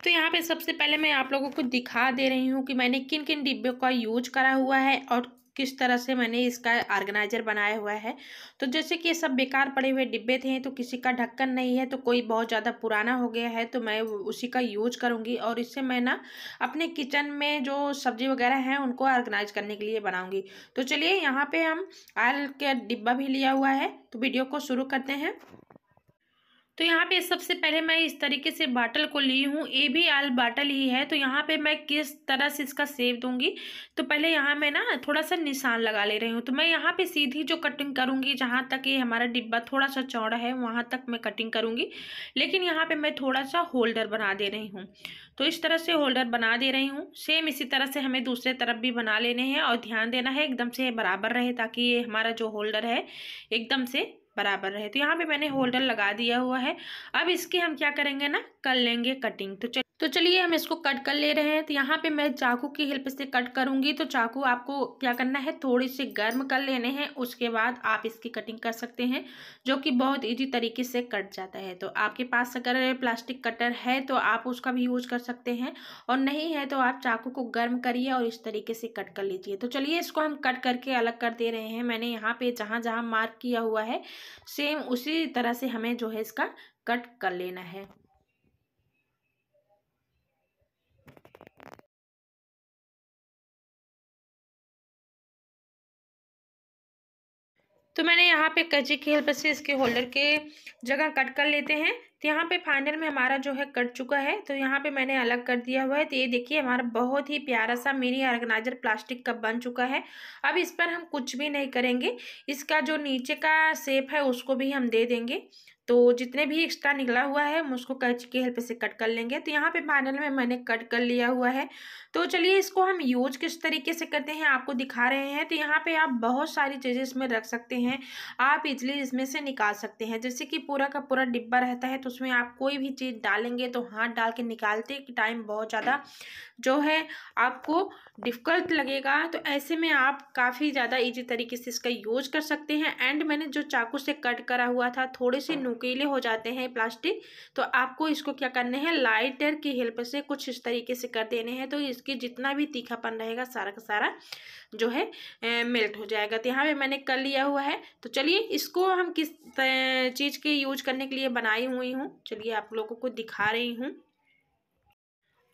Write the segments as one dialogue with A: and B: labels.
A: तो यहाँ पे सबसे पहले मैं आप लोगों को दिखा दे रही हूँ कि मैंने किन किन डिब्बों का यूज करा हुआ है और किस तरह से मैंने इसका ऑर्गेनाइजर बनाया हुआ है। तो जैसे कि ये सब बेकार पड़े हुए डिब्बे थे, तो किसी का ढक्कन नहीं है, तो कोई बहुत ज़्यादा पुराना हो गया है, तो मैं उसी का यूज करूँगी और इससे मैं ना अपने किचन में जो सब्जी वगैरह हैं उनको ऑर्गेनाइज करने के लिए बनाऊँगी। तो चलिए, यहाँ पे हम ऑयल का डिब्बा भी लिया हुआ है, तो वीडियो को शुरू करते हैं। तो यहाँ पे सबसे पहले मैं इस तरीके से बाटल को ली हूँ, ये भी ऑयल बाटल ही है। तो यहाँ पे मैं किस तरह से इसका शेप दूंगी, तो पहले यहाँ मैं ना थोड़ा सा निशान लगा ले रही हूँ। तो मैं यहाँ पे सीधी जो कटिंग करूँगी, जहाँ तक ये हमारा डिब्बा थोड़ा सा चौड़ा है वहाँ तक मैं कटिंग करूँगी, लेकिन यहाँ पे मैं थोड़ा सा होल्डर बना दे रही हूँ। तो इस तरह से होल्डर बना दे रही हूँ। सेम इसी तरह से हमें दूसरे तरफ भी बना लेने हैं और ध्यान देना है एकदम से बराबर रहे, ताकि ये हमारा जो होल्डर है एकदम से बराबर रहे। तो यहाँ पे मैंने होल्डर लगा दिया हुआ है। अब इसकी हम क्या करेंगे ना, कर लेंगे कटिंग। तो चलिए हम इसको कट कर ले रहे हैं। तो यहाँ पे मैं चाकू की हेल्प से कट करूंगी। तो चाकू आपको क्या करना है, थोड़ी सी गर्म कर लेने हैं, उसके बाद आप इसकी कटिंग कर सकते हैं, जो कि बहुत इजी तरीके से कट जाता है। तो आपके पास अगर प्लास्टिक कटर है तो आप उसका भी यूज कर सकते हैं, और नहीं है तो आप चाकू को गर्म करिए और इस तरीके से कट कर लीजिए। तो चलिए इसको हम कट करके अलग कर दे रहे हैं। मैंने यहाँ पे जहाँ जहाँ मार्क किया हुआ है, सेम उसी तरह से हमें जो है इसका कट कर लेना है। तो मैंने यहाँ पे कैंची की हेल्प से इसके होल्डर के जगह कट कर लेते हैं। तो यहाँ पे फाइनल में हमारा जो है कट चुका है। तो यहाँ पे मैंने अलग कर दिया हुआ है। तो ये देखिए हमारा बहुत ही प्यारा सा मिनी ऑर्गेनाइजर प्लास्टिक का बन चुका है। अब इस पर हम कुछ भी नहीं करेंगे, इसका जो नीचे का शेप है उसको भी हम दे देंगे। तो जितने भी एक्स्ट्रा निकला हुआ है हम उसको कैंची की हेल्प से कट कर लेंगे। तो यहाँ पे फाइनल में मैंने कट कर लिया हुआ है। तो चलिए इसको हम यूज किस तरीके से करते हैं आपको दिखा रहे हैं। तो यहाँ पे आप बहुत सारी चीज़ें इसमें रख सकते हैं, आप इजली इसमें से निकाल सकते हैं। जैसे कि पूरा का पूरा डिब्बा रहता है, तो उसमें आप कोई भी चीज़ डालेंगे तो हाथ डाल के निकालते कि टाइम बहुत ज़्यादा जो है आपको डिफ़िकल्ट लगेगा। तो ऐसे में आप काफ़ी ज़्यादा इजी तरीके से इसका यूज कर सकते हैं। एंड मैंने जो चाकू से कट करा हुआ था, थोड़े से नुकीले हो जाते हैं प्लास्टिक, तो आपको इसको क्या करने हैं, लाइटर की हेल्प से कुछ इस तरीके से कर देने हैं। तो इसके जितना भी तीखापन रहेगा सारा का सारा जो है मेल्ट हो जाएगा। तो यहाँ पे मैंने कर लिया हुआ है। तो चलिए इसको हम किस चीज़ के यूज करने के लिए बनाई हुई हूँ, चलिए आप लोगों को दिखा रही हूँ।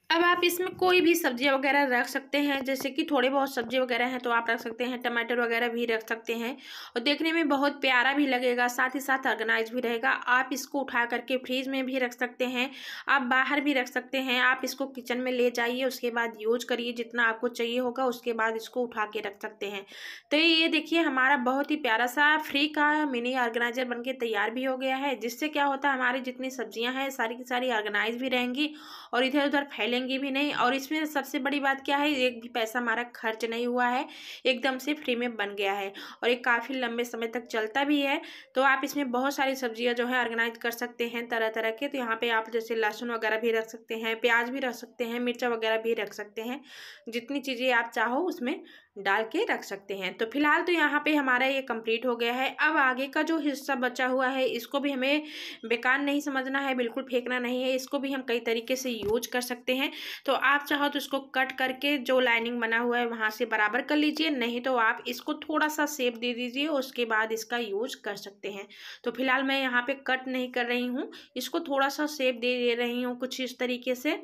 A: अब आप इसमें कोई भी सब्जियां वगैरह रख सकते हैं, जैसे कि थोड़े बहुत सब्जी वगैरह हैं तो आप रख सकते हैं, टमाटर वगैरह भी रख सकते हैं, और देखने में बहुत प्यारा भी लगेगा, साथ ही साथ ऑर्गेनाइज भी रहेगा। आप इसको उठा करके फ्रिज में भी रख सकते हैं, आप बाहर भी रख सकते हैं। आप इसको किचन में ले जाइए, उसके बाद यूज करिए, जितना आपको चाहिए होगा उसके बाद इसको उठा के रख सकते हैं। तो ये देखिए हमारा बहुत ही प्यारा सा फ्री का मिनी ऑर्गेनाइजर बनके तैयार भी हो गया है, जिससे क्या होता है हमारी जितनी सब्जियां हैं सारी की सारी ऑर्गेनाइज भी रहेंगी और इधर उधर फैलेंगी भी नहीं। और इसमें सबसे बड़ी बात क्या है, एक भी पैसा हमारा खर्च नहीं हुआ है, एकदम से फ्री में बन गया है और ये काफ़ी लंबे समय तक चलता भी है। तो आप इसमें बहुत सारी सब्जियां जो है ऑर्गेनाइज कर सकते हैं तरह तरह के। तो यहाँ पे आप जैसे लहसुन वगैरह भी रख सकते हैं, प्याज भी रख सकते हैं, मिर्चा वगैरह भी रख सकते हैं, जितनी चीज़ें आप चाहो उसमें डाल के रख सकते हैं। तो फिलहाल तो यहाँ पे हमारा ये कंप्लीट हो गया है। अब आगे का जो हिस्सा बचा हुआ है इसको भी हमें बेकार नहीं समझना है, बिल्कुल फेंकना नहीं है, इसको भी हम कई तरीके से यूज कर सकते हैं। तो आप चाहो तो इसको कट करके जो लाइनिंग बना हुआ है वहाँ से बराबर कर लीजिए, नहीं तो आप इसको थोड़ा सा शेप दे दीजिए, उसके बाद इसका यूज कर सकते हैं। तो फिलहाल मैं यहाँ पे कट नहीं कर रही हूँ, इसको थोड़ा सा शेप दे रही हूँ कुछ इस तरीके से,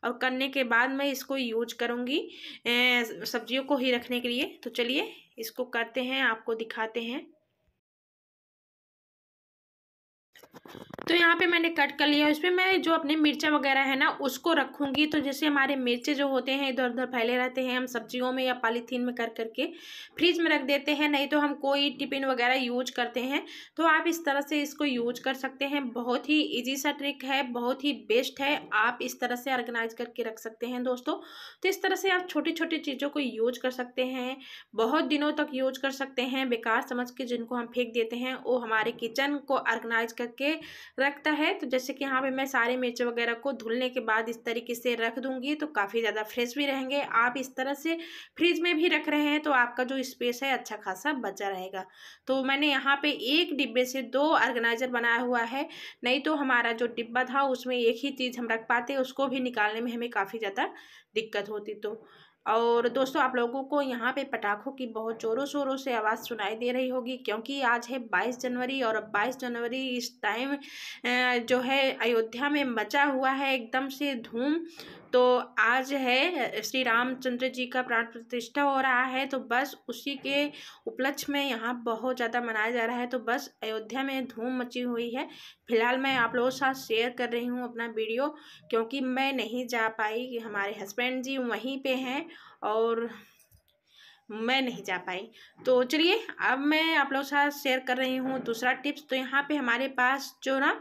A: और करने के बाद मैं इसको यूज करूँगी सब्जियों को ही रखने के लिए। तो चलिए इसको करते हैं, आपको दिखाते हैं। तो यहाँ पे मैंने कट कर लिया, इसमें मैं जो अपने मिर्चा वगैरह है ना उसको रखूँगी। तो जैसे हमारे मिर्चे जो होते हैं इधर उधर फैले रहते हैं, हम सब्जियों में या पॉलीथीन में कर करके फ्रिज में रख देते हैं, नहीं तो हम कोई टिफिन वगैरह यूज करते हैं। तो आप इस तरह से इसको यूज कर सकते हैं, बहुत ही ईजी सा ट्रिक है, बहुत ही बेस्ट है। आप इस तरह से ऑर्गेनाइज करके रख सकते हैं दोस्तों। तो इस तरह से आप छोटी छोटी चीज़ों को यूज कर सकते हैं, बहुत दिनों तक यूज कर सकते हैं। बेकार समझ के जिनको हम फेंक देते हैं, वो हमारे किचन को ऑर्गेनाइज करके रखता है। तो जैसे कि यहाँ पे मैं सारे मिर्च वगैरह को धुलने के बाद इस तरीके से रख दूँगी तो काफ़ी ज़्यादा फ्रेश भी रहेंगे। आप इस तरह से फ्रिज में भी रख रहे हैं तो आपका जो स्पेस है अच्छा खासा बचा रहेगा। तो मैंने यहाँ पे एक डिब्बे से 2 ऑर्गेनाइज़र बनाया हुआ है, नहीं तो हमारा जो डिब्बा था उसमें एक ही चीज़ हम रख पाते, उसको भी निकालने में हमें काफ़ी ज़्यादा दिक्कत होती। तो और दोस्तों आप लोगों को यहाँ पे पटाखों की बहुत ज़ोरों शोरों से आवाज़ सुनाई दे रही होगी, क्योंकि आज है 22 जनवरी और 22 जनवरी इस टाइम जो है अयोध्या में मचा हुआ है एकदम से धूम। तो आज है श्री रामचंद्र जी का प्राण प्रतिष्ठा हो रहा है, तो बस उसी के उपलक्ष्य में यहाँ बहुत ज़्यादा मनाया जा रहा है। तो बस अयोध्या में धूम मची हुई है। फिलहाल मैं आप लोगों के साथ शेयर कर रही हूँ अपना वीडियो, क्योंकि मैं नहीं जा पाई कि हमारे हस्बैंड जी वहीं पे हैं और मैं नहीं जा पाई। तो चलिए अब मैं आप लोगों के साथ शेयर कर रही हूँ दूसरा टिप्स। तो यहाँ पे हमारे पास जो ना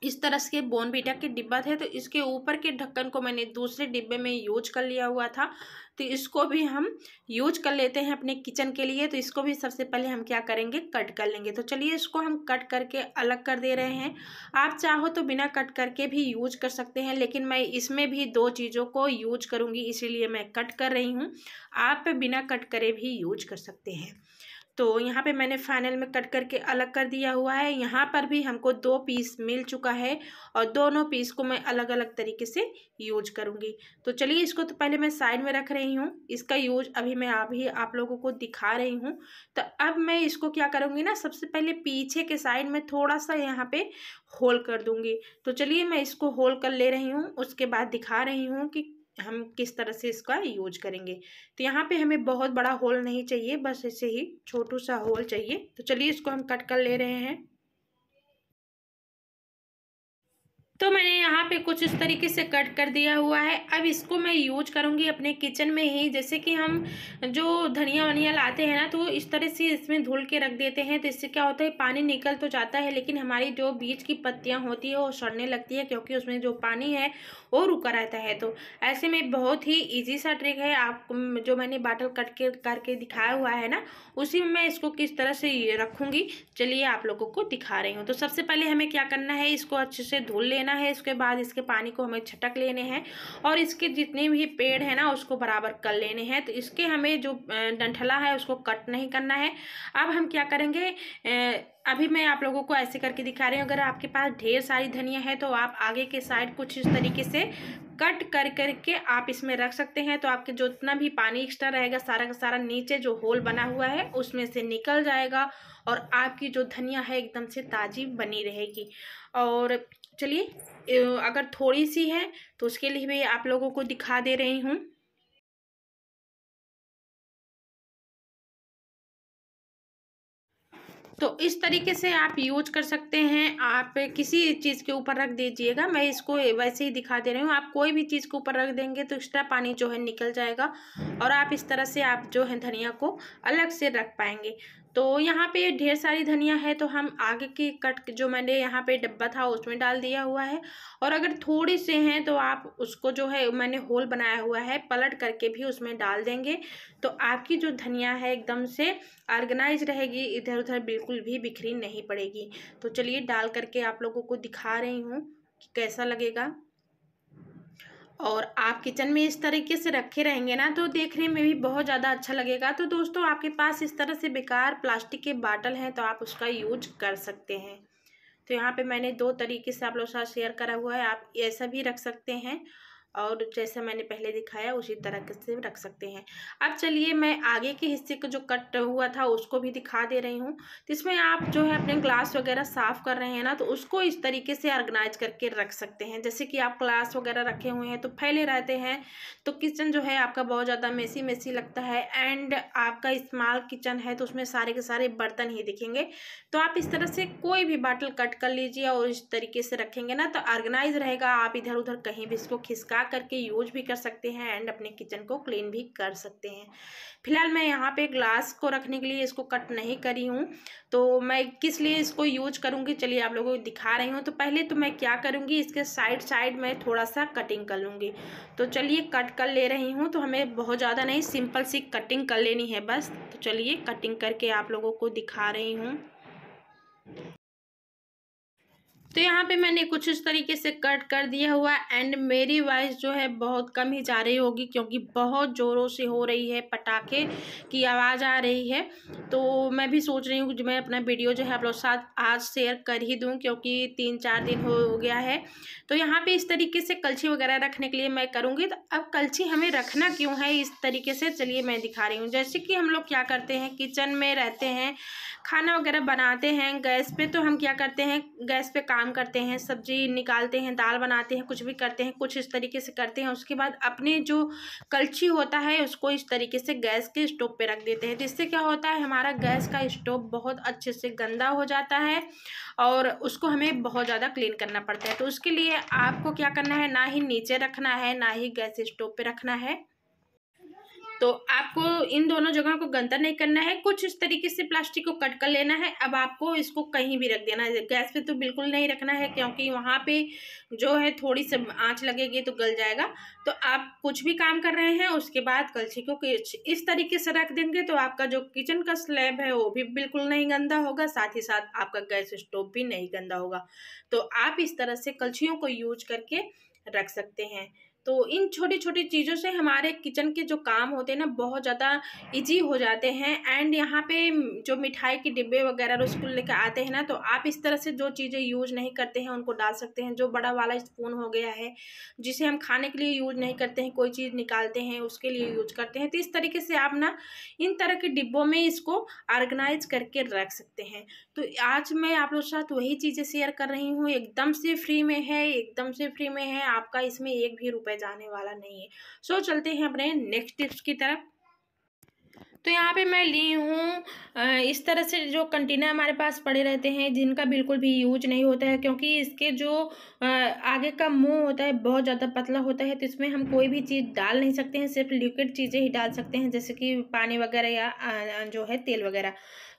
A: इस तरह के बॉर्नवीटा के डिब्बा थे, तो इसके ऊपर के ढक्कन को मैंने दूसरे डिब्बे में यूज कर लिया हुआ था, तो इसको भी हम यूज कर लेते हैं अपने किचन के लिए। तो इसको भी सबसे पहले हम क्या करेंगे, कट कर लेंगे। तो चलिए इसको हम कट करके अलग कर दे रहे हैं। आप चाहो तो बिना कट करके भी यूज कर सकते हैं, लेकिन मैं इसमें भी 2 चीज़ों को यूज करूँगी, इसीलिए मैं कट कर रही हूँ। आप बिना कट करे भी यूज कर सकते हैं। तो यहाँ पे मैंने फाइनल में कट करके अलग कर दिया हुआ है। यहाँ पर भी हमको 2 पीस मिल चुका है और दोनों पीस को मैं अलग अलग तरीके से यूज करूँगी। तो चलिए इसको तो पहले मैं साइड में रख रही हूँ, इसका यूज अभी मैं आप लोगों को दिखा रही हूँ। तो अब मैं इसको क्या करूँगी ना, सबसे पहले पीछे के साइड में थोड़ा सा यहाँ पे होल कर दूँगी। तो चलिए मैं इसको होल कर ले रही हूँ, उसके बाद दिखा रही हूँ कि हम किस तरह से इसका यूज करेंगे। तो यहाँ पे हमें बहुत बड़ा होल नहीं चाहिए, बस ऐसे ही छोटू सा होल चाहिए। तो चलिए इसको हम कट कर ले रहे हैं। तो मैंने यहाँ पे कुछ इस तरीके से कट कर दिया हुआ है। अब इसको मैं यूज करूँगी अपने किचन में ही। जैसे कि हम जो धनिया वनिया लाते हैं ना, तो इस तरह से इसमें धुल के रख देते हैं। तो इससे क्या होता है, पानी निकल तो जाता है, लेकिन हमारी जो बीच की पत्तियाँ होती है वो सड़ने लगती है, क्योंकि उसमें जो पानी है वो रुका रहता है। तो ऐसे में बहुत ही ईजी सा ट्रिक है, आप जो मैंने बाटल कट के करके दिखाया हुआ है ना, उसी में मैं इसको किस तरह से रखूँगी चलिए आप लोगों को दिखा रही हूँ। तो सबसे पहले हमें क्या करना है, इसको अच्छे से धुल लेना है। इसके बाद इसके पानी को हमें छटक लेने हैं और इसके जितने भी पेड़ है ना उसको बराबर कर लेने हैं। तो इसके हमें जो डंठला है उसको कट नहीं करना है। अब हम क्या करेंगे, अभी मैं आप लोगों को ऐसे करके दिखा रही हूँ। अगर आपके पास ढेर सारी धनिया है तो आप आगे के साइड कुछ इस तरीके से कट कर करके आप इसमें रख सकते हैं। तो आपके जो इतना भी पानी एक्स्ट्रा रहेगा सारा का सारा नीचे जो होल बना हुआ है उसमें से निकल जाएगा और आपकी जो धनिया है एकदम से ताज़ी बनी रहेगी। और चलिए अगर थोड़ी सी है तो उसके लिए भी आप लोगों को दिखा दे रही हूँ। तो इस तरीके से आप यूज कर सकते हैं। आप किसी चीज़ के ऊपर रख दीजिएगा, मैं इसको वैसे ही दिखा दे रही हूँ। आप कोई भी चीज़ के ऊपर रख देंगे तो एक्स्ट्रा पानी जो है निकल जाएगा और आप इस तरह से आप जो है धनिया को अलग से रख पाएंगे। तो यहाँ पे ढेर सारी धनिया है तो हम आगे की कट जो मैंने यहाँ पे डब्बा था उसमें डाल दिया हुआ है। और अगर थोड़ी से हैं तो आप उसको जो है मैंने होल बनाया हुआ है पलट करके भी उसमें डाल देंगे, तो आपकी जो धनिया है एकदम से ऑर्गेनाइज रहेगी, इधर उधर बिल्कुल भी बिखरी नहीं पड़ेगी। तो चलिए डाल करके आप लोगों को दिखा रही हूँ कि कैसा लगेगा। और आप किचन में इस तरीके से रखे रहेंगे ना तो देखने में भी बहुत ज़्यादा अच्छा लगेगा। तो दोस्तों आपके पास इस तरह से बेकार प्लास्टिक के बाटल हैं तो आप उसका यूज कर सकते हैं। तो यहाँ पे मैंने 2 तरीके से आप लोगों के साथ शेयर करा हुआ है, आप ऐसा भी रख सकते हैं और जैसा मैंने पहले दिखाया उसी तरह से रख सकते हैं। अब चलिए मैं आगे के हिस्से को जो कट हुआ था उसको भी दिखा दे रही हूँ। तो इसमें आप जो है अपने ग्लास वगैरह साफ़ कर रहे हैं ना तो उसको इस तरीके से ऑर्गेनाइज करके रख सकते हैं। जैसे कि आप ग्लास वगैरह रखे हुए हैं तो फैले रहते हैं, तो किचन जो है आपका बहुत ज़्यादा मेसी मेसी लगता है एंड आपका स्मॉल किचन है तो उसमें सारे के सारे बर्तन ही दिखेंगे। तो आप इस तरह से कोई भी बाटल कट कर लीजिए और इस तरीके से रखेंगे ना तो ऑर्गेनाइज रहेगा। आप इधर उधर कहीं भी इसको खिसका करके यूज भी कर सकते हैं एंड अपने किचन को क्लीन भी कर सकते हैं। फिलहाल मैं यहाँ पे ग्लास को रखने के लिए इसको कट नहीं करी हूँ, तो मैं किस लिए इसको यूज करूँगी चलिए आप लोगों को दिखा रही हूँ। तो पहले तो मैं क्या करूँगी, इसके साइड साइड में थोड़ा सा कटिंग कर लूँगी। तो चलिए कट कर ले रही हूँ। तो हमें बहुत ज़्यादा नहीं, सिंपल सी कटिंग कर लेनी है बस। तो चलिए कटिंग करके आप लोगों को दिखा रही हूँ। तो यहाँ पे मैंने कुछ इस तरीके से कट कर दिया हुआ है एंड मेरी वॉइस जो है बहुत कम ही जा रही होगी क्योंकि बहुत ज़ोरों से हो रही है, पटाखे की आवाज़ आ रही है। तो मैं भी सोच रही हूँ कि मैं अपना वीडियो जो है आप लोग साथ आज शेयर कर ही दूँ क्योंकि 3-4 दिन हो गया है। तो यहाँ पे इस तरीके से कलछी वगैरह रखने के लिए मैं करूँगी। तो अब कलछी हमें रखना क्यों है इस तरीके से, चलिए मैं दिखा रही हूँ। जैसे कि हम लोग क्या करते हैं, किचन में रहते हैं, खाना वगैरह बनाते हैं गैस पे, तो हम क्या करते हैं गैस पे काम करते हैं, सब्जी निकालते हैं, दाल बनाते हैं, कुछ भी करते हैं, कुछ इस तरीके से करते हैं। उसके बाद अपने जो कलछी होता है उसको इस तरीके से गैस के स्टोव पे रख देते हैं। तो इससे क्या होता है, हमारा गैस का स्टोव बहुत अच्छे से गंदा हो जाता है और उसको हमें बहुत ज़्यादा क्लीन करना पड़ता है। तो उसके लिए आपको क्या करना है, ना ही नीचे रखना है ना ही गैस स्टोव पे रखना है। तो आपको इन दोनों जगहों को गंदा नहीं करना है, कुछ इस तरीके से प्लास्टिक को कट कर लेना है। अब आपको इसको कहीं भी रख देना है, गैस पे तो बिल्कुल नहीं रखना है क्योंकि वहाँ पे जो है थोड़ी सी आंच लगेगी तो गल जाएगा। तो आप कुछ भी काम कर रहे हैं उसके बाद कलछी को इस तरीके से रख देंगे तो आपका जो किचन का स्लैब है वो भी बिल्कुल नहीं गंदा होगा, साथ ही साथ आपका गैस स्टोव भी नहीं गंदा होगा। तो आप इस तरह से कलछियों को यूज करके रख सकते हैं। तो इन छोटी छोटी चीज़ों से हमारे किचन के जो काम होते हैं ना बहुत ज़्यादा इजी हो जाते हैं। एंड यहाँ पे जो मिठाई के डिब्बे वगैरह रसगुल्ले लेकर आते हैं ना, तो आप इस तरह से जो चीज़ें यूज नहीं करते हैं उनको डाल सकते हैं। जो बड़ा वाला स्पून हो गया है जिसे हम खाने के लिए यूज नहीं करते हैं, कोई चीज़ निकालते हैं उसके लिए यूज करते हैं, तो इस तरीके से आप ना इन तरह के डिब्बों में इसको ऑर्गेनाइज करके रख सकते हैं। तो आज मैं आप लोग के साथ वही चीज़ें शेयर कर रही हूँ, एकदम से फ्री में है, एकदम से फ्री में है, आपका इसमें एक भी रुपए जाने वाला नहीं है। सो चलते हैं अपने नेक्स्ट टिप्स की तरफ। तो यहाँ पे मैं ली हूँ इस तरह से जो कंटेनर हमारे पास पड़े रहते हैं जिनका बिल्कुल भी यूज नहीं होता है क्योंकि इसके जो आगे का मुंह होता है बहुत ज़्यादा पतला होता है। तो इसमें हम कोई भी चीज़ डाल नहीं सकते हैं, सिर्फ लिक्विड चीज़ें ही डाल सकते हैं जैसे कि पानी वगैरह या जो है तेल वगैरह।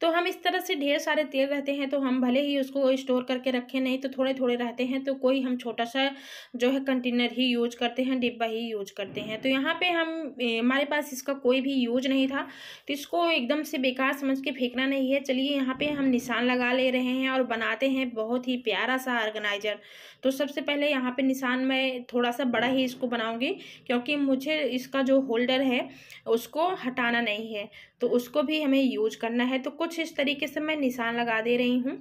A: तो हम इस तरह से ढेर सारे तेल रहते हैं तो हम भले ही उसको स्टोर करके रखें, नहीं तो थोड़े थोड़े रहते हैं तो कोई हम छोटा सा जो है कंटेनर ही यूज करते हैं, डिब्बा ही यूज करते हैं। तो यहाँ पे हमारे पास इसका कोई भी यूज नहीं था तो इसको एकदम से बेकार समझ के फेंकना नहीं है। चलिए यहाँ पे हम निशान लगा ले रहे हैं और बनाते हैं बहुत ही प्यारा सा ऑर्गेनाइजर। तो सबसे पहले यहाँ पे निशान मैं थोड़ा सा बड़ा ही इसको बनाऊंगी क्योंकि मुझे इसका जो होल्डर है उसको हटाना नहीं है, तो उसको भी हमें यूज करना है। तो कुछ इस तरीके से मैं निशान लगा दे रही हूँ।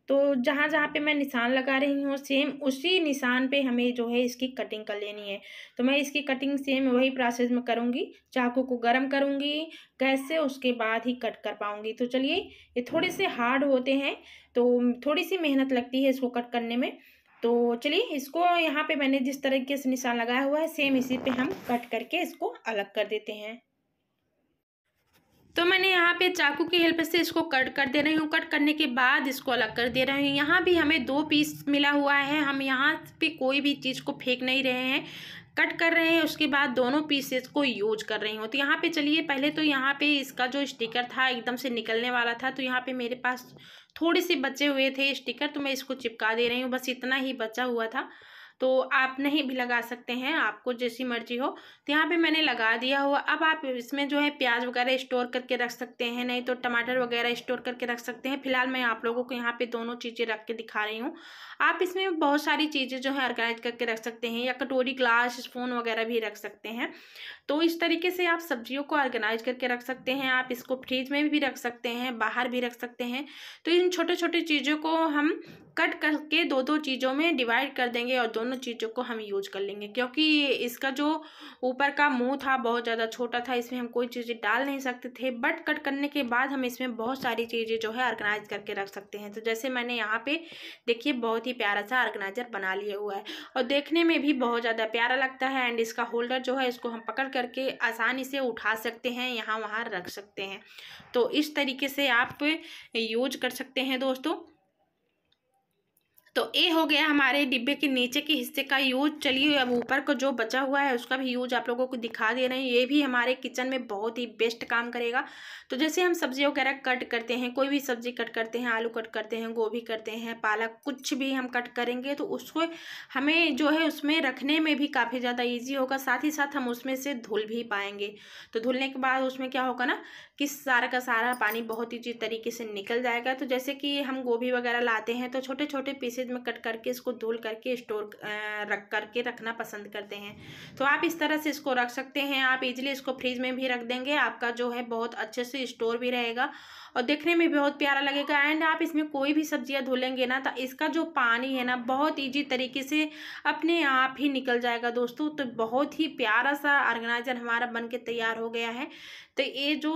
A: तो जहाँ जहाँ पे मैं निशान लगा रही हूँ सेम उसी निशान पे हमें जो है इसकी कटिंग कर लेनी है। तो मैं इसकी कटिंग सेम वही प्रोसेस में करूँगी, चाकू को गर्म करूँगी गैस से, उसके बाद ही कट कर पाऊँगी। तो चलिए, ये थोड़े से हार्ड होते हैं तो थोड़ी सी मेहनत लगती है इसको कट करने में। तो चलिए, इसको यहाँ पे मैंने जिस तरीके से निशान लगाया हुआ है सेम इसी पे हम कट करके इसको अलग कर देते हैं। तो मैंने यहाँ पे चाकू की हेल्प से इसको कट कर दे रही हूँ। कट करने के बाद इसको अलग कर दे रही हूँ। यहाँ भी हमें 2 पीस मिला हुआ है, हम यहाँ पे कोई भी चीज़ को फेंक नहीं रहे हैं, कट कर रहे हैं, उसके बाद दोनों पीसेस को यूज कर रही हूँ। तो यहाँ पे चलिए, पहले तो यहाँ पे इसका जो स्टिकर था एकदम से निकलने वाला था, तो यहाँ पे मेरे पास थोड़ी सी बचे हुए थे स्टिकर, तो मैं इसको चिपका दे रही हूँ, बस इतना ही बचा हुआ था। तो आप नहीं भी लगा सकते हैं, आपको जैसी मर्जी हो। तो यहाँ पे मैंने लगा दिया हुआ। अब आप इसमें जो है प्याज वगैरह स्टोर करके रख सकते हैं, नहीं तो टमाटर वगैरह स्टोर करके रख सकते हैं। फिलहाल मैं आप लोगों को यहाँ पे दोनों चीज़ें रख के दिखा रही हूँ। आप इसमें बहुत सारी चीज़ें जो है ऑर्गेनाइज करके रख सकते हैं, या कटोरी, ग्लास, स्पून वगैरह भी रख सकते हैं। तो इस तरीके से आप सब्जियों को ऑर्गेनाइज करके रख सकते हैं। आप इसको फ्रिज में भी रख सकते हैं, बाहर भी रख सकते हैं। तो इन छोटे छोटे चीज़ों को हम कट करके दो दो चीज़ों में डिवाइड कर देंगे और दोनों चीज़ों को हम यूज कर लेंगे। क्योंकि इसका जो ऊपर का मुंह था बहुत ज़्यादा छोटा था, इसमें हम कोई चीज़ें डाल नहीं सकते थे, बट कट करने के बाद हम इसमें बहुत सारी चीज़ें जो है ऑर्गेनाइज करके रख सकते हैं। तो जैसे मैंने यहाँ पे देखिए बहुत ही प्यारा सा ऑर्गेनाइजर बना लिया हुआ है और देखने में भी बहुत ज़्यादा प्यारा लगता है। एंड इसका होल्डर जो है इसको हम पकड़ करके आसानी से उठा सकते हैं, यहाँ वहाँ रख सकते हैं। तो इस तरीके से आप यूज कर सकते हैं दोस्तों। तो ये हो गया हमारे डिब्बे के नीचे के हिस्से का यूज। चलिए, अब ऊपर को जो बचा हुआ है उसका भी यूज आप लोगों को दिखा दे रहे हैं। ये भी हमारे किचन में बहुत ही बेस्ट काम करेगा। तो जैसे हम सब्जी वगैरह कट करते हैं, कोई भी सब्जी कट करते हैं, आलू कट करते हैं, गोभी करते हैं, पालक, कुछ भी हम कट करेंगे तो उसको हमें जो है उसमें रखने में भी काफ़ी ज़्यादा ईजी होगा, साथ ही साथ हम उसमें से धुल भी पाएंगे। तो धुलने के बाद उसमें क्या होगा ना कि सारा का सारा पानी बहुत ही तरीके से निकल जाएगा। तो जैसे कि हम गोभी वगैरह लाते हैं तो छोटे छोटे पीसेस पीसेज में कट करके इसको धुल करके स्टोर रख करके रखना पसंद करते हैं। तो आप इस तरह से इसको रख सकते हैं। आप इजीली इसको फ्रिज में भी रख देंगे, आपका जो है बहुत अच्छे से स्टोर भी रहेगा और देखने में भी बहुत प्यारा लगेगा। एंड आप इसमें कोई भी सब्जियां धुलेंगे ना तो इसका जो पानी है ना बहुत ईजी तरीके से अपने आप ही निकल जाएगा दोस्तों। तो बहुत ही प्यारा सा ऑर्गेनाइजर हमारा बन के तैयार हो गया है। तो ये जो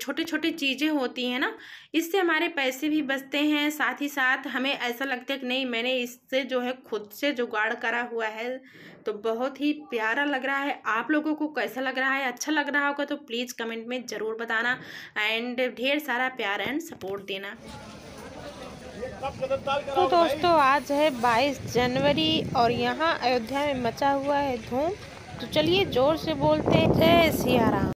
A: छोटे छोटे चीज़ें होती हैं ना, इससे हमारे पैसे भी बचते हैं, साथ ही साथ हमें ऐसा लगता है कि नहीं मैंने इससे जो है खुद से जुगाड़ करा हुआ है। तो बहुत ही प्यारा लग रहा है। आप लोगों को कैसा लग रहा है? अच्छा लग रहा होगा तो प्लीज़ कमेंट में ज़रूर बताना एंड ढेर सारा प्यार एंड सपोर्ट देना। तो दोस्तों आज है 22 जनवरी और यहाँ अयोध्या में मचा हुआ है धूम। तो चलिए जोर से बोलते हैं जय सिया राम।